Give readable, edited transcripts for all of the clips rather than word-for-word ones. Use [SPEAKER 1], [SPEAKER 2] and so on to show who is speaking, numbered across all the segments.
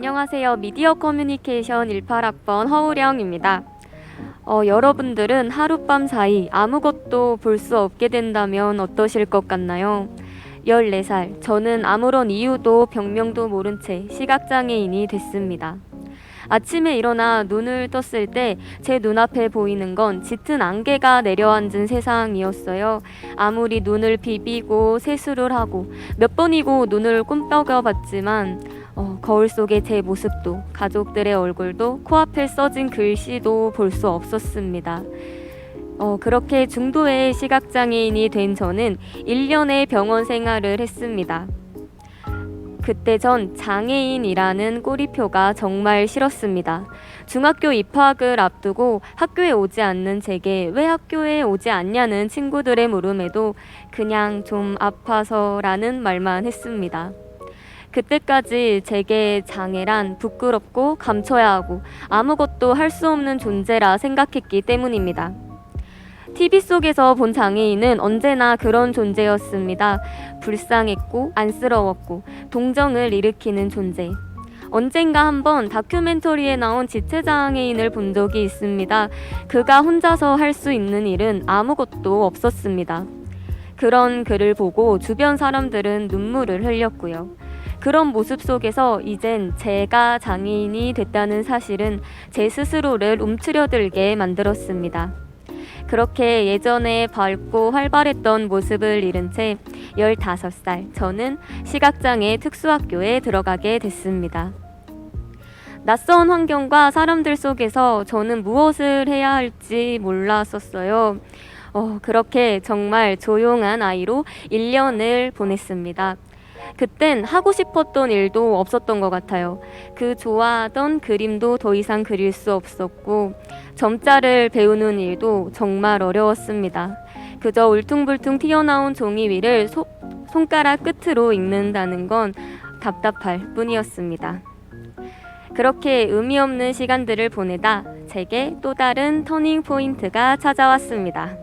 [SPEAKER 1] 안녕하세요. 미디어 커뮤니케이션 18학번 허우령입니다. 여러분들은 하룻밤 사이 아무것도 볼 수 없게 된다면 어떠실 것 같나요? 14살, 저는 아무런 이유도 병명도 모른 채 시각장애인이 됐습니다. 아침에 일어나 눈을 떴을 때 제 눈앞에 보이는 건 짙은 안개가 내려앉은 세상이었어요. 아무리 눈을 비비고 세수를 하고 몇 번이고 눈을 꿈떡여 봤지만 거울 속의 제 모습도 가족들의 얼굴도 코앞에 써진 글씨도 볼 수 없었습니다. 그렇게 중도의 시각장애인이 된 저는 1년의 병원 생활을 했습니다. 그때 전 장애인이라는 꼬리표가 정말 싫었습니다. 중학교 입학을 앞두고 학교에 오지 않는 제게 왜 학교에 오지 않냐는 친구들의 물음에도 그냥 좀 아파서라는 말만 했습니다. 그때까지 제게 장애란 부끄럽고 감춰야 하고 아무것도 할 수 없는 존재라 생각했기 때문입니다. TV 속에서 본 장애인은 언제나 그런 존재였습니다. 불쌍했고 안쓰러웠고 동정을 일으키는 존재. 언젠가 한번 다큐멘터리에 나온 지체장애인을 본 적이 있습니다. 그가 혼자서 할 수 있는 일은 아무것도 없었습니다. 그런 글을 보고 주변 사람들은 눈물을 흘렸고요. 그런 모습 속에서 이젠 제가 장애인이 됐다는 사실은 제 스스로를 움츠려들게 만들었습니다. 그렇게 예전에 밝고 활발했던 모습을 잃은 채 15살, 저는 시각장애 특수학교에 들어가게 됐습니다. 낯선 환경과 사람들 속에서 저는 무엇을 해야 할지 몰랐었어요. 그렇게 정말 조용한 아이로 1년을 보냈습니다. 그땐 하고 싶었던 일도 없었던 것 같아요. 그 좋아하던 그림도 더 이상 그릴 수 없었고 점자를 배우는 일도 정말 어려웠습니다. 그저 울퉁불퉁 튀어나온 종이 위를 손가락 끝으로 읽는다는 건 답답할 뿐이었습니다. 그렇게 의미 없는 시간들을 보내다 제게 또 다른 터닝 포인트가 찾아왔습니다.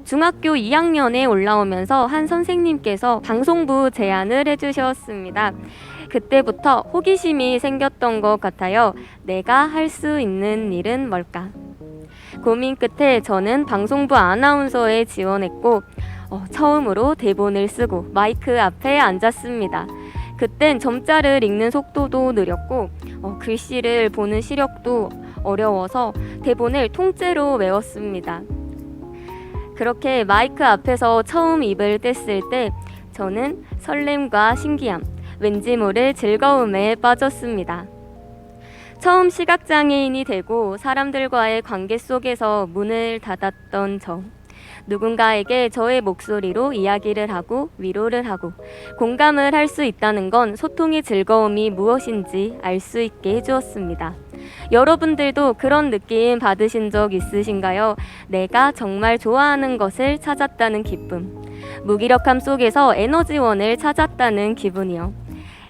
[SPEAKER 1] 중학교 2학년에 올라오면서 한 선생님께서 방송부 제안을 해주셨습니다. 그때부터 호기심이 생겼던 것 같아요. 내가 할 수 있는 일은 뭘까? 고민 끝에 저는 방송부 아나운서에 지원했고 처음으로 대본을 쓰고 마이크 앞에 앉았습니다. 그땐 점자를 읽는 속도도 느렸고 글씨를 보는 시력도 어려워서 대본을 통째로 외웠습니다. 그렇게 마이크 앞에서 처음 입을 뗐을 때 저는 설렘과 신기함, 왠지 모를 즐거움에 빠졌습니다. 처음 시각장애인이 되고 사람들과의 관계 속에서 문을 닫았던 저. 누군가에게 저의 목소리로 이야기를 하고 위로를 하고 공감을 할 수 있다는 건 소통의 즐거움이 무엇인지 알 수 있게 해주었습니다. 여러분들도 그런 느낌 받으신 적 있으신가요? 내가 정말 좋아하는 것을 찾았다는 기쁨. 무기력함 속에서 에너지원을 찾았다는 기분이요.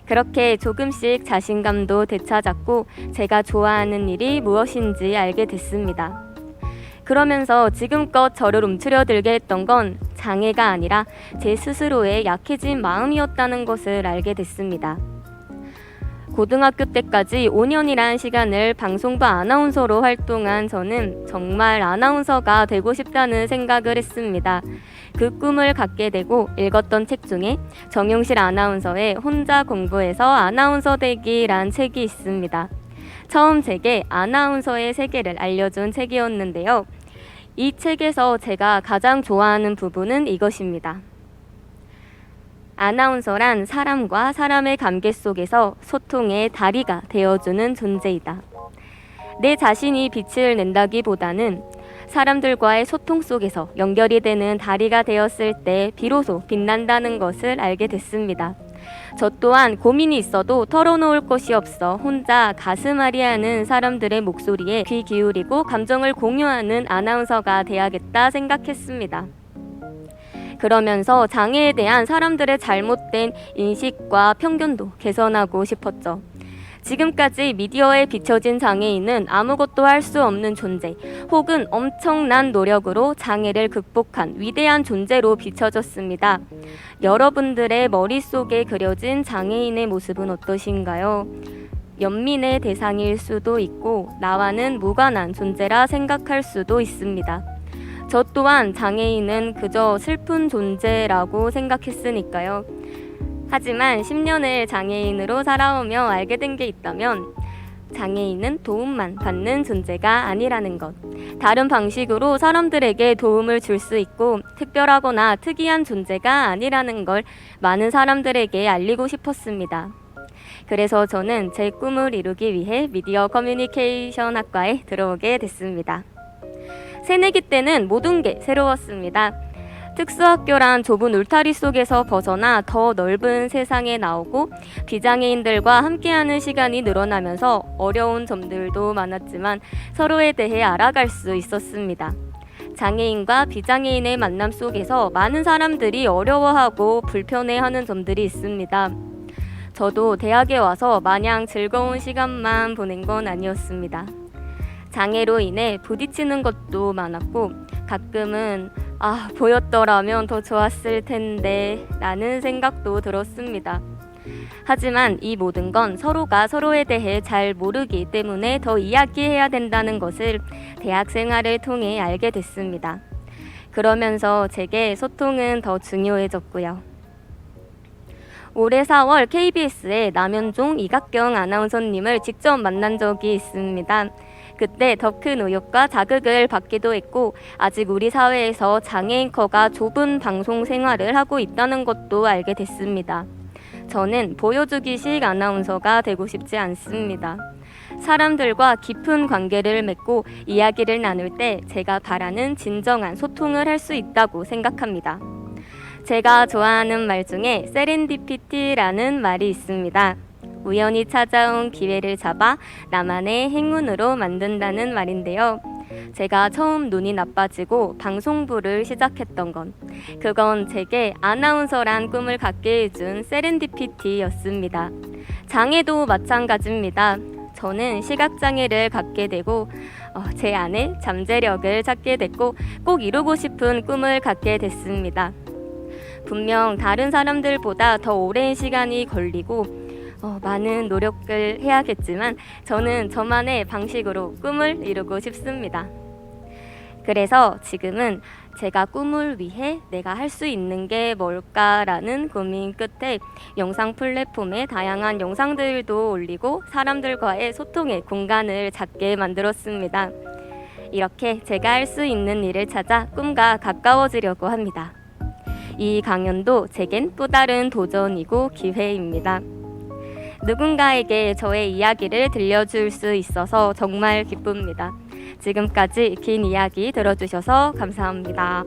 [SPEAKER 1] 그렇게 조금씩 자신감도 되찾았고 제가 좋아하는 일이 무엇인지 알게 됐습니다. 그러면서 지금껏 저를 움츠려들게 했던 건 장애가 아니라 제 스스로의 약해진 마음이었다는 것을 알게 됐습니다. 고등학교 때까지 5년이란 시간을 방송부 아나운서로 활동한 저는 정말 아나운서가 되고 싶다는 생각을 했습니다. 그 꿈을 갖게 되고 읽었던 책 중에 정용실 아나운서의 혼자 공부해서 아나운서 되기란 책이 있습니다. 처음 제게 아나운서의 세계를 알려준 책이었는데요. 이 책에서 제가 가장 좋아하는 부분은 이것입니다. 아나운서란 사람과 사람의 관계 속에서 소통의 다리가 되어주는 존재이다. 내 자신이 빛을 낸다기보다는 사람들과의 소통 속에서 연결이 되는 다리가 되었을 때 비로소 빛난다는 것을 알게 됐습니다. 저 또한 고민이 있어도 털어놓을 것이 없어 혼자 가슴앓이하는 사람들의 목소리에 귀 기울이고 감정을 공유하는 아나운서가 돼야겠다 생각했습니다. 그러면서 장애에 대한 사람들의 잘못된 인식과 편견도 개선하고 싶었죠. 지금까지 미디어에 비춰진 장애인은 아무것도 할 수 없는 존재, 혹은 엄청난 노력으로 장애를 극복한 위대한 존재로 비춰졌습니다. 여러분들의 머릿속에 그려진 장애인의 모습은 어떠신가요? 연민의 대상일 수도 있고 나와는 무관한 존재라 생각할 수도 있습니다. 저 또한 장애인은 그저 슬픈 존재라고 생각했으니까요. 하지만 10년을 장애인으로 살아오며 알게 된 게 있다면 장애인은 도움만 받는 존재가 아니라는 것. 다른 방식으로 사람들에게 도움을 줄 수 있고 특별하거나 특이한 존재가 아니라는 걸 많은 사람들에게 알리고 싶었습니다. 그래서 저는 제 꿈을 이루기 위해 미디어 커뮤니케이션 학과에 들어오게 됐습니다. 새내기 때는 모든 게 새로웠습니다. 특수학교란 좁은 울타리 속에서 벗어나 더 넓은 세상에 나오고 비장애인들과 함께하는 시간이 늘어나면서 어려운 점들도 많았지만 서로에 대해 알아갈 수 있었습니다. 장애인과 비장애인의 만남 속에서 많은 사람들이 어려워하고 불편해하는 점들이 있습니다. 저도 대학에 와서 마냥 즐거운 시간만 보낸 건 아니었습니다. 장애로 인해 부딪히는 것도 많았고 가끔은 보였더라면 더 좋았을 텐데 라는 생각도 들었습니다. 하지만 이 모든 건 서로가 서로에 대해 잘 모르기 때문에 더 이야기해야 된다는 것을 대학 생활을 통해 알게 됐습니다. 그러면서 제게 소통은 더 중요해졌고요. 올해 4월 KBS의 남현종 이각경 아나운서님을 직접 만난 적이 있습니다. 그때 더 큰 의욕과 자극을 받기도 했고 아직 우리 사회에서 장애인커가 좁은 방송 생활을 하고 있다는 것도 알게 됐습니다. 저는 보여주기식 아나운서가 되고 싶지 않습니다. 사람들과 깊은 관계를 맺고 이야기를 나눌 때 제가 바라는 진정한 소통을 할 수 있다고 생각합니다. 제가 좋아하는 말 중에 세렌디피티라는 말이 있습니다. 우연히 찾아온 기회를 잡아 나만의 행운으로 만든다는 말인데요. 제가 처음 눈이 나빠지고 방송부를 시작했던 그건 제게 아나운서란 꿈을 갖게 해준 세렌디피티였습니다. 장애도 마찬가지입니다. 저는 시각장애를 갖게 되고 제 안에 잠재력을 찾게 됐고 꼭 이루고 싶은 꿈을 갖게 됐습니다. 분명 다른 사람들보다 더 오랜 시간이 걸리고 많은 노력을 해야겠지만 저는 저만의 방식으로 꿈을 이루고 싶습니다. 그래서 지금은 제가 꿈을 위해 내가 할 수 있는 게 뭘까라는 고민 끝에 영상 플랫폼에 다양한 영상들도 올리고 사람들과의 소통의 공간을 갖게 만들었습니다. 이렇게 제가 할 수 있는 일을 찾아 꿈과 가까워지려고 합니다. 이 강연도 제겐 또 다른 도전이고 기회입니다. 누군가에게 저의 이야기를 들려줄 수 있어서 정말 기쁩니다. 지금까지 긴 이야기 들어주셔서 감사합니다.